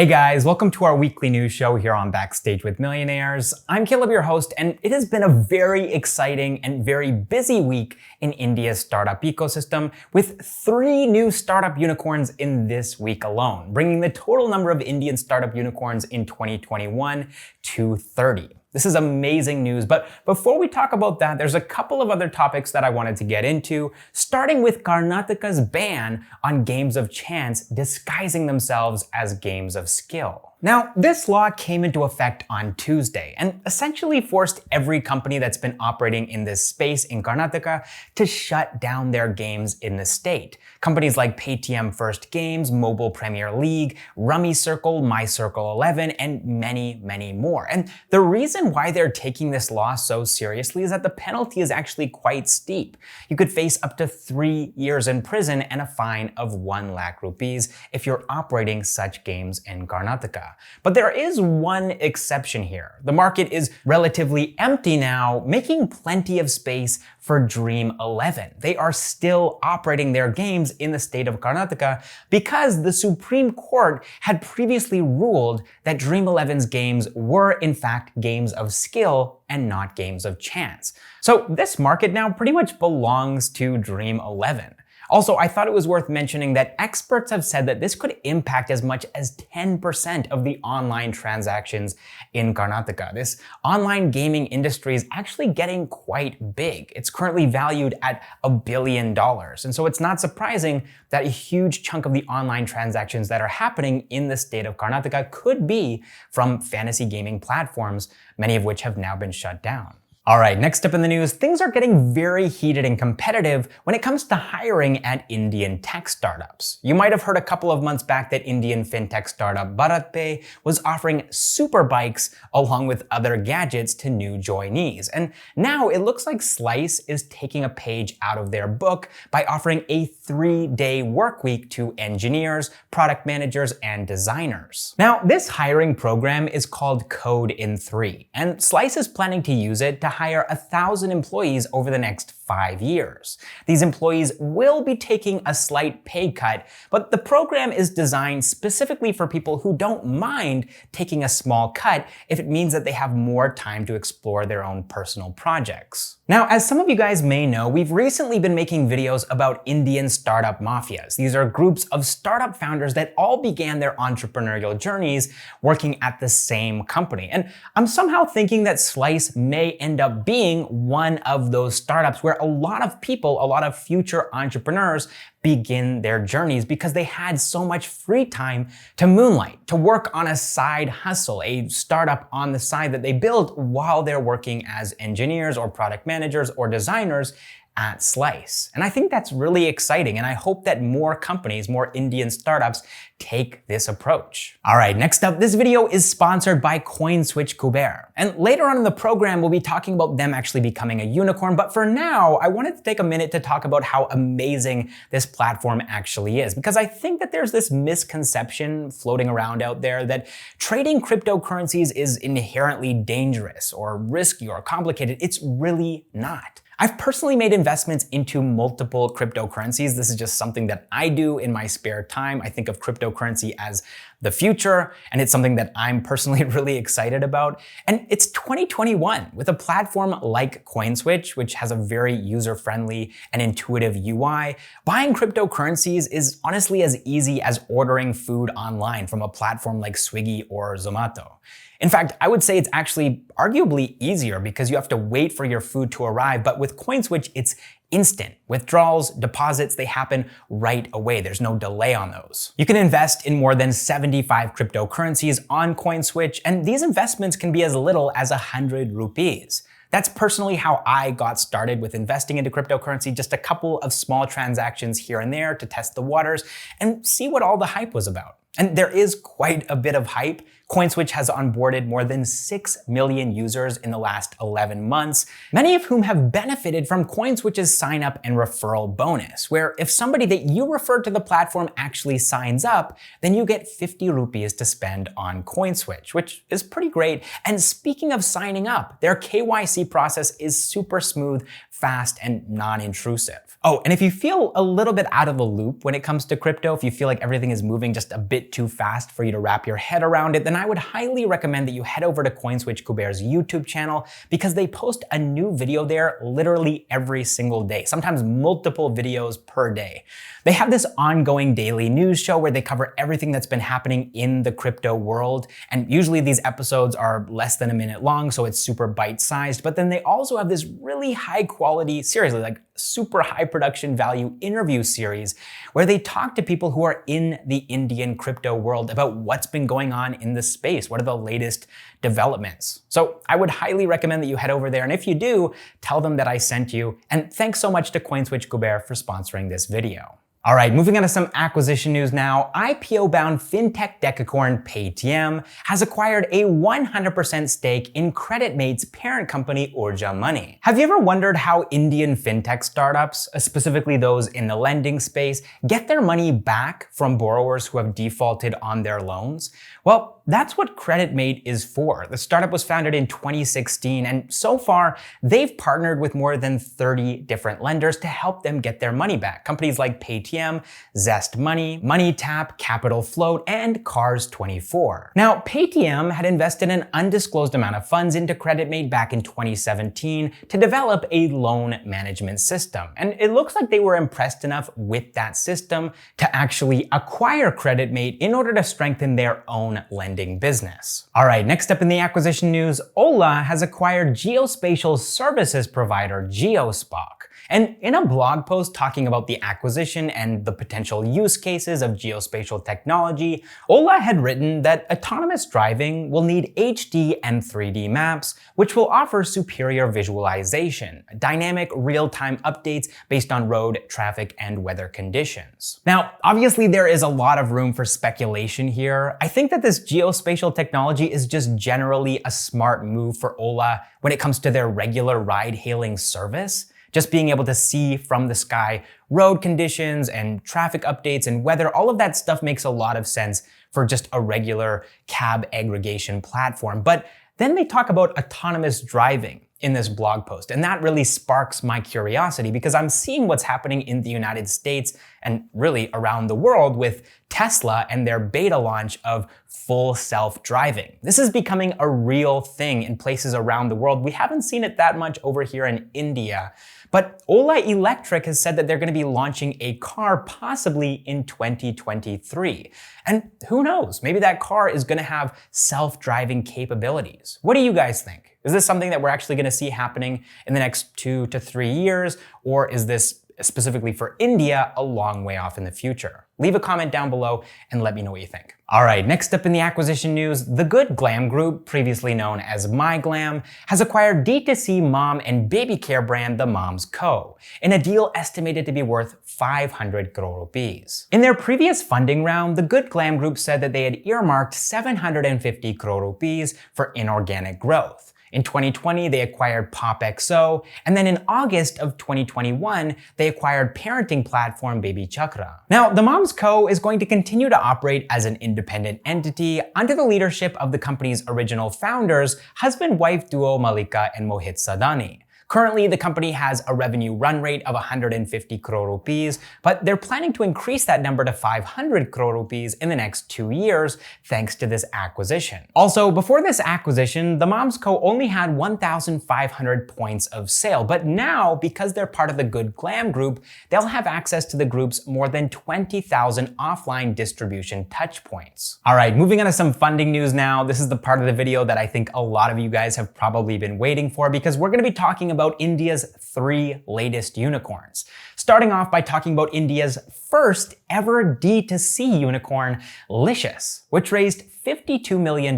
Hey guys, welcome to our weekly news show here on Backstage with Millionaires. I'm Caleb, your host, and it has been a very exciting and very busy week in India's startup ecosystem, with 3 new startup unicorns in this week alone, bringing the total number of Indian startup unicorns in 2021 to 30. This is amazing news, but before we talk about that, there's a couple of other topics that I wanted to get into, starting with Karnataka's ban on games of chance disguising themselves as games of skill. Now, this law came into effect on Tuesday and essentially forced every company that's been operating in this space in Karnataka to shut down their games in the state. Companies like Paytm First Games, Mobile Premier League, Rummy Circle, My Circle 11, and many, many more. And the reason why they're taking this law so seriously is that the penalty is actually quite steep. You could face up to 3 years in prison and a fine of 1 lakh rupees if you're operating such games in Karnataka. But there is one exception here. The market is relatively empty now, making plenty of space for Dream 11. They are still operating their games in the state of Karnataka because the Supreme Court had previously ruled that Dream 11's games were in fact games of skill and not games of chance. So this market now pretty much belongs to Dream 11. Also, I thought it was worth mentioning that experts have said that this could impact as much as 10% of the online transactions in Karnataka. This online gaming industry is actually getting quite big. It's currently valued at $1 billion. And so it's not surprising that a huge chunk of the online transactions that are happening in the state of Karnataka could be from fantasy gaming platforms, many of which have now been shut down. All right, next up in the news, things are getting very heated and competitive when it comes to hiring at Indian tech startups. You might have heard a couple of months back that Indian fintech startup BharatPe was offering super bikes along with other gadgets to new joinees. And now it looks like Slice is taking a page out of their book by offering a 3-day work week to engineers, product managers, and designers. Now, this hiring program is called Code in 3, and Slice is planning to use it to hire 1,000 employees over the next 5 years. These employees will be taking a slight pay cut, but the program is designed specifically for people who don't mind taking a small cut if it means that they have more time to explore their own personal projects. Now, as some of you guys may know, we've recently been making videos about Indian startup mafias. These are groups of startup founders that all began their entrepreneurial journeys working at the same company. And I'm somehow thinking that Slice may end up being one of those startups where a lot of people, a lot of future entrepreneurs begin their journeys because they had so much free time to moonlight, to work on a side hustle, a startup on the side that they build while they're working as engineers or product managers or designers at Slice. And I think that's really exciting, and I hope that more companies, more Indian startups, take this approach. All right, next up, this video is sponsored by CoinSwitch Kuber. And later on in the program, we'll be talking about them actually becoming a unicorn. But for now, I wanted to take a minute to talk about how amazing this platform actually is, because I think that there's this misconception floating around out there that trading cryptocurrencies is inherently dangerous or risky or complicated. It's really not. I've personally made investments into multiple cryptocurrencies. This is just something that I do in my spare time. I think of cryptocurrency as the future, and it's something that I'm personally really excited about. And it's 2021 with a platform like CoinSwitch, which has a very user-friendly and intuitive UI. Buying cryptocurrencies is honestly as easy as ordering food online from a platform like Swiggy or Zomato. In fact, I would say it's actually arguably easier because you have to wait for your food to arrive, but with CoinSwitch, it's instant. Withdrawals, deposits, they happen right away. There's no delay on those. You can invest in more than 75 cryptocurrencies on CoinSwitch, and these investments can be as little as 100 rupees. That's personally how I got started with investing into cryptocurrency, just a couple of small transactions here and there to test the waters and see what all the hype was about. And there is quite a bit of hype. CoinSwitch has onboarded more than 6 million users in the last 11 months, many of whom have benefited from CoinSwitch's sign up and referral bonus, where if somebody that you refer to the platform actually signs up, then you get 50 rupees to spend on CoinSwitch, which is pretty great. And speaking of signing up, their KYC process is super smooth, fast, and non-intrusive. Oh, and if you feel a little bit out of the loop when it comes to crypto, if you feel like everything is moving just a bit too fast for you to wrap your head around it, then I would highly recommend that you head over to CoinSwitch Kuber's YouTube channel, because they post a new video there literally every single day, sometimes multiple videos per day. They have this ongoing daily news show where they cover everything that's been happening in the crypto world. And usually these episodes are less than a minute long, so it's super bite-sized. But then they also have this really high quality, seriously, like super high production value interview series where they talk to people who are in the Indian crypto world about what's been going on in the space. What are the latest developments? So I would highly recommend that you head over there. And if you do, tell them that I sent you. And thanks so much to CoinSwitch Kuber for sponsoring this video. All right, moving on to some acquisition news now. IPO-bound fintech decacorn Paytm has acquired a 100% stake in CreditMate's parent company, Urja Money. Have you ever wondered how Indian fintech startups, specifically those in the lending space, get their money back from borrowers who have defaulted on their loans? Well, that's what CreditMate is for. The startup was founded in 2016, and so far, they've partnered with more than 30 different lenders to help them get their money back. Companies like Paytm, Zest Money, MoneyTap, Capital Float, and Cars24. Now, Paytm had invested an undisclosed amount of funds into CreditMate back in 2017 to develop a loan management system. And it looks like they were impressed enough with that system to actually acquire CreditMate in order to strengthen their own lending business. All right, next up in the acquisition news, Ola has acquired geospatial services provider GeoSpoc. And in a blog post talking about the acquisition and the potential use cases of geospatial technology, Ola had written that autonomous driving will need HD and 3D maps, which will offer superior visualization, dynamic real-time updates based on road, traffic, and weather conditions. Now, obviously there is a lot of room for speculation here. I think that this geospatial technology is just generally a smart move for Ola when it comes to their regular ride-hailing service. Just being able to see from the sky road conditions and traffic updates and weather, all of that stuff makes a lot of sense for just a regular cab aggregation platform. But then they talk about autonomous driving in this blog post, and that really sparks my curiosity because I'm seeing what's happening in the United States and really around the world with Tesla and their beta launch of full self-driving. This is becoming a real thing in places around the world. We haven't seen it that much over here in India. But Ola Electric has said that they're going to be launching a car possibly in 2023. And who knows, maybe that car is going to have self-driving capabilities. What do you guys think? Is this something that we're actually going to see happening in the next 2 to 3 years? Or is this specifically for India a long way off in the future? Leave a comment down below and let me know what you think. All right, next up in the acquisition news, the Good Glamm Group, previously known as MyGlamm, has acquired D2C mom and baby care brand The Moms Co. in a deal estimated to be worth 500 crore rupees. In their previous funding round, the Good Glamm Group said that they had earmarked 750 crore rupees for inorganic growth. In 2020, they acquired PopXO, and then in August of 2021, they acquired parenting platform Baby Chakra. Now, The Moms Co. is going to continue to operate as an independent entity under the leadership of the company's original founders, husband-wife duo Malika and Mohit Sadani. Currently, the company has a revenue run rate of 150 crore rupees, but they're planning to increase that number to 500 crore rupees in the next 2 years, thanks to this acquisition. Also, before this acquisition, the Moms Co. only had 1,500 points of sale, but now, because they're part of the Good Glamm Group, they'll have access to the group's more than 20,000 offline distribution touchpoints. All right, moving on to some funding news now. This is the part of the video that I think a lot of you guys have probably been waiting for because we're going to be talking about India's 3 latest unicorns. Starting off by talking about India's first ever D2C unicorn, Licious, which raised $52 million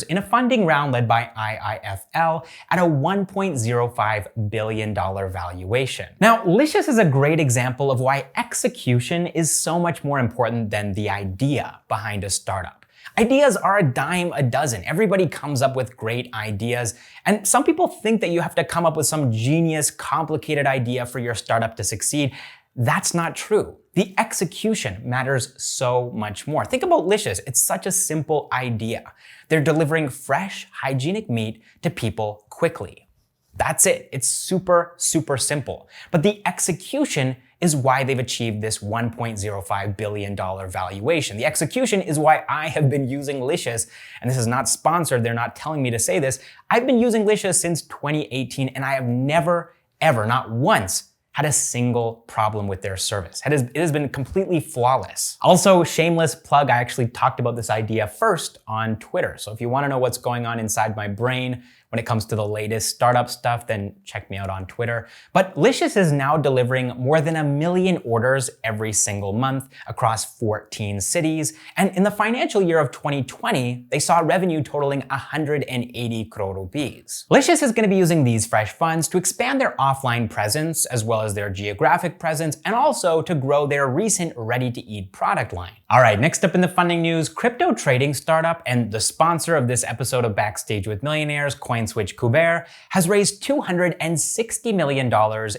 in a funding round led by IIFL at a $1.05 billion valuation. Now, Licious is a great example of why execution is so much more important than the idea behind a startup. Ideas are a dime a dozen. Everybody comes up with great ideas, and some people think that you have to come up with some genius, complicated idea for your startup to succeed. That's not true. The execution matters so much more. Think about Licious. It's such a simple idea. They're delivering fresh, hygienic meat to people quickly. That's it. It's super, super simple. But the execution is why they've achieved this $1.05 billion valuation. The execution is why I have been using Licious, and this is not sponsored, they're not telling me to say this. I've been using Licious since 2018, and I have never, ever, not once, had a single problem with their service. It has been completely flawless. Also, shameless plug, I actually talked about this idea first on Twitter. So if you wanna know what's going on inside my brain when it comes to the latest startup stuff, then check me out on Twitter. But Licious is now delivering more than 1 million orders every single month across 14 cities. And in the financial year of 2020, they saw revenue totaling 180 crore rupees. Licious is gonna be using these fresh funds to expand their offline presence, as well as their geographic presence, and also to grow their recent ready-to-eat product line. All right, next up in the funding news, crypto trading startup and the sponsor of this episode of Backstage with Millionaires, CoinSwitch Kuber, has raised $260 million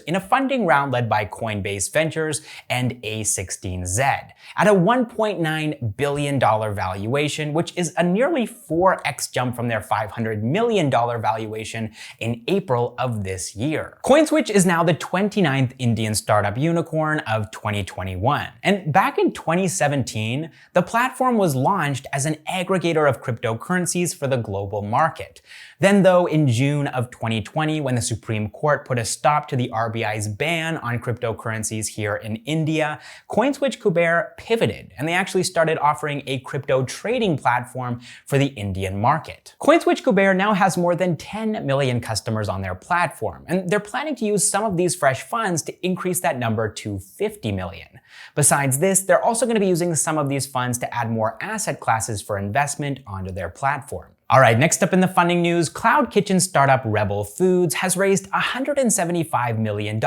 in a funding round led by Coinbase Ventures and A16Z at a $1.9 billion valuation, which is a nearly 4x jump from their $500 million valuation in April of this year. CoinSwitch is now the 29th Indian startup unicorn of 2021. And back in 2017, the platform was launched as an aggregator of cryptocurrencies for the global market. Then though, in June of 2020, when the Supreme Court put a stop to the RBI's ban on cryptocurrencies here in India, CoinSwitch Kuber pivoted, and they actually started offering a crypto trading platform for the Indian market. CoinSwitch Kuber now has more than 10 million customers on their platform, and they're planning to use some of these fresh funds to increase that number to 50 million. Besides this, they're also going to be using some of these funds to add more asset classes for investment onto their platform. All right, next up in the funding news, cloud kitchen startup Rebel Foods has raised $175 million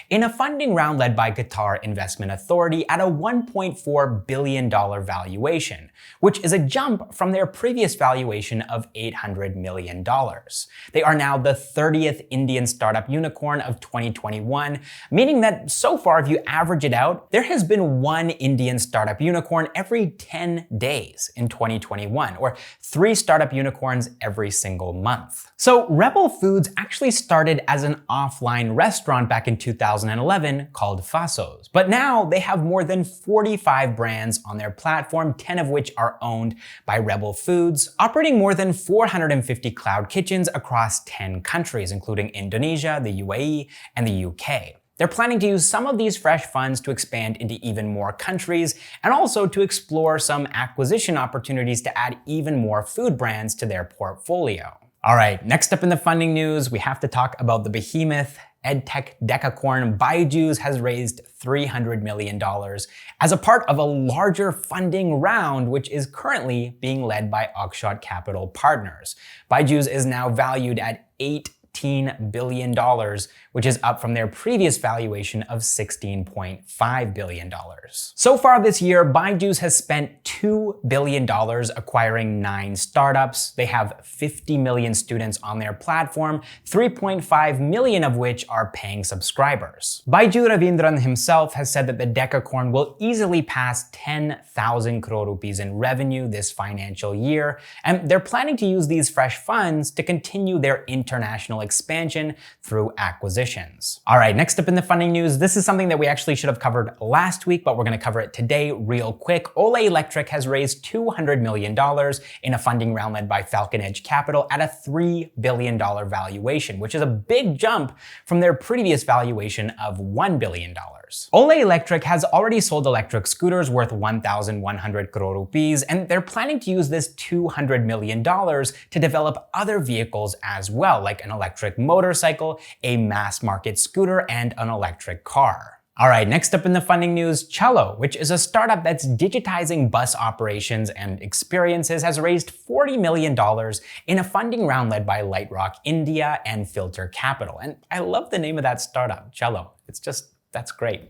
in a funding round led by Qatar Investment Authority at a $1.4 billion valuation, which is a jump from their previous valuation of $800 million. They are now the 30th Indian startup unicorn of 2021, meaning that so far, if you average it out, there has been one Indian startup unicorn every 10 days in 2021, or 3 startup unicorns every single month. So Rebel Foods actually started as an offline restaurant back in 2011 called Fasos, but now they have more than 45 brands on their platform, 10 of which are owned by Rebel Foods, operating more than 450 cloud kitchens across 10 countries, including Indonesia, the UAE, and the UK. They're planning to use some of these fresh funds to expand into even more countries and also to explore some acquisition opportunities to add even more food brands to their portfolio. All right, next up in the funding news, we have to talk about the behemoth edtech decacorn Byju has raised $300 million as a part of a larger funding round, which is currently being led by Oakshot Capital Partners. Byju is now valued at $18 billion, which is up from their previous valuation of $16.5 billion. So far this year, Byju has spent $2 billion acquiring 9 startups. They have 50 million students on their platform, 3.5 million of which are paying subscribers. Byju Ravindran himself has said that the decacorn will easily pass 10,000 crore rupees in revenue this financial year, and they're planning to use these fresh funds to continue their international expansion through acquisitions. All right, next up in the funding news, this is something that we actually should have covered last week, but we're going to cover it today real quick. Ola Electric has raised $200 million in a funding round led by Falcon Edge Capital at a $3 billion valuation, which is a big jump from their previous valuation of $1 billion. Ola Electric has already sold electric scooters worth 1,100 crore rupees, and they're planning to use this $200 million to develop other vehicles as well, like an electric motorcycle, a mass market scooter, and an electric car. All right, next up in the funding news, Chalo, which is a startup that's digitizing bus operations and experiences, has raised $40 million in a funding round led by Lightrock India and Filter Capital. And I love the name of that startup, Chalo. It's just That's great.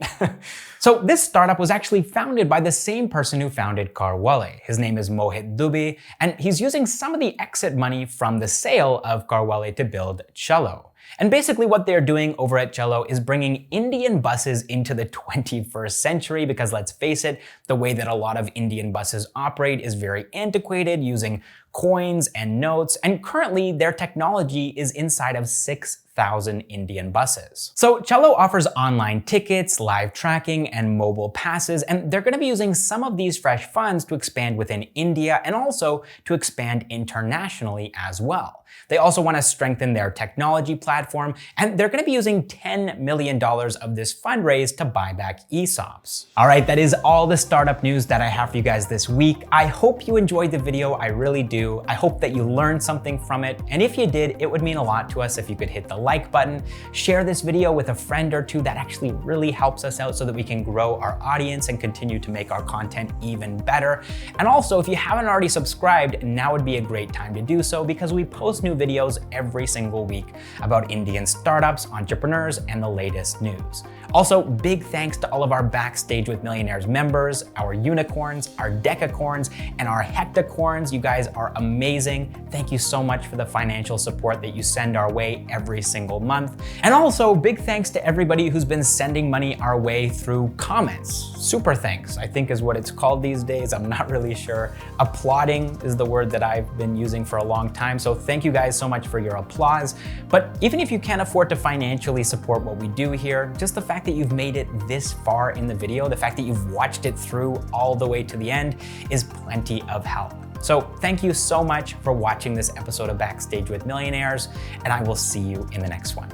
So this startup was actually founded by the same person who founded Carwale. His name is Mohit Dubey, and he's using some of the exit money from the sale of Carwale to build Chalo. And basically what they're doing over at Chalo is bringing Indian buses into the 21st century because let's face it, the way that a lot of Indian buses operate is very antiquated, using coins and notes, and currently their technology is inside of 6,000 Indian buses. So Chalo offers online tickets, live tracking, and mobile passes, and they're going to be using some of these fresh funds to expand within India and also to expand internationally as well. They also want to strengthen their technology platform, and they're going to be using $10 million of this fundraise to buy back ESOPs. All right, that is all the startup news that I have for you guys this week. I hope you enjoyed the video. I really do. I hope that you learned something from it. And if you did, it would mean a lot to us if you could hit the like button, share this video with a friend or two. That actually really helps us out so that we can grow our audience and continue to make our content even better. And also, if you haven't already subscribed, now would be a great time to do so because we post new videos every single week about Indian startups, entrepreneurs, and the latest news. Also, big thanks to all of our Backstage with Millionaires members, our unicorns, our decacorns, and our hectacorns. You guys are amazing. Thank you so much for the financial support that you send our way every single month. And also, big thanks to everybody who's been sending money our way through comments. Super thanks, I think is what it's called these days. I'm not really sure. Applauding is the word that I've been using for a long time. So thank you guys so much for your applause. But even if you can't afford to financially support what we do here, just the fact that you've made it this far in the video, the fact that you've watched it through all the way to the end is plenty of help. So thank you so much for watching this episode of Backstage with Millionaires, and I will see you in the next one.